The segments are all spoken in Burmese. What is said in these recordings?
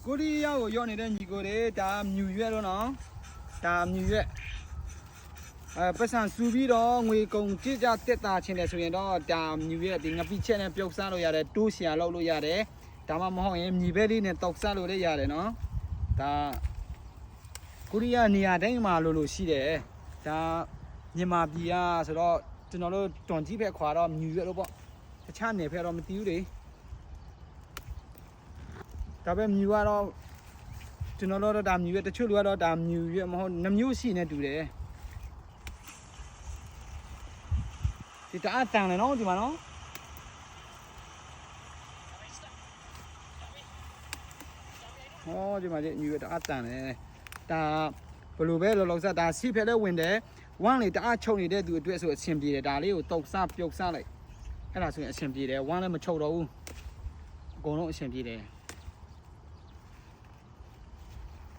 ကိုရီးယားကိုရောက်နေတဲ့ညီကိုတွေဒါမြူရွက်တော့နော်ဒါမြူရွက်ပတ်စံစူပြီးတော့ငွေကုန်ကြည့်ကြတက်တာချင်းတယ်ဆိုရင်တော့ဒါမြူရွက်ဒီငပိချက်နဲ့ပြုတ်စားလို့ရတယ်တိုးရှာလောက်လို့ရတယ်ဒါမှမဟုတ်ရင်မြီပဲလေးနဲ့တောက်စားလို့လည်းရတယ်နော်ဒါကိုရီးယားနေရာတိုင်းမှာလို့ရှိတယ်ဒါမြန်မာပြည်ကဆိုတော့ကျွန်တော်တို့တွန်ကြီးဘက်ခွာတော့မြူရွက်လို့ပေါ့တခြားနယ်ဘက်တော့မသိဘူးလေဒါပဲမြူကတော့ကျွန်တော်တို့ဒါမြူရွက်တချို့လူကတော့ဒါမြူရွက်မဟုတ်နှမျိုးရှိနေတူတယ်ဒီတအားတန်တယ်နော်ဒီမှာနော်ဟောဒီမှာမြူရွက်တအားတန်တယ်ဒါဘယ်လိုပဲလောလောဆယ်ဒါစီးဖက်လဲဝင်တယ်ဝမ်းလေတအားချုပ်နေတဲ့သူအတွက်ဆိုအဆင်ပြေတယ်ဒါလေးကိုတုတ်စားပြုတ်စားလိုက်အဲ့ဒါဆိုရင်အဆင်ပြေတယ်ဝမ်းလည်းမချုပ်တော့ဘူးအကုန်လုံးအဆင်ပြေတယ်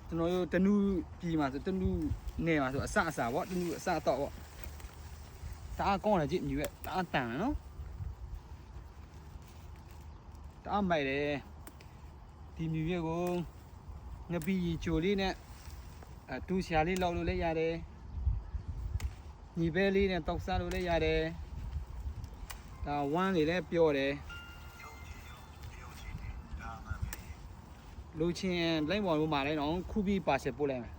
ကျွန်တော်တို့တနူးပြည်မှာဆိုတနူးနယ်မှာဆိုအစပေါ့တနူးအစတော့ပေါ့တအားကောင်းတယ်ကြည့်မြူရဲ့တအားတန်တယ်နော်တအားမိုက်တယ်ဒီမြူရဲ့ကိုငပီချိုလေးနဲ့တူရှာလေးလောက်လို့လည်းရတယ်ညီပဲလေးနဲ့တောက်စားလို့လည်းရတယ်ဒါဝမ်းလေးလည်းပြောတယ်လူချင်းလိုင်းပေါ်မှာလည်းနော်ခုပြီးပါဆက်ပို့လိုက်မယ်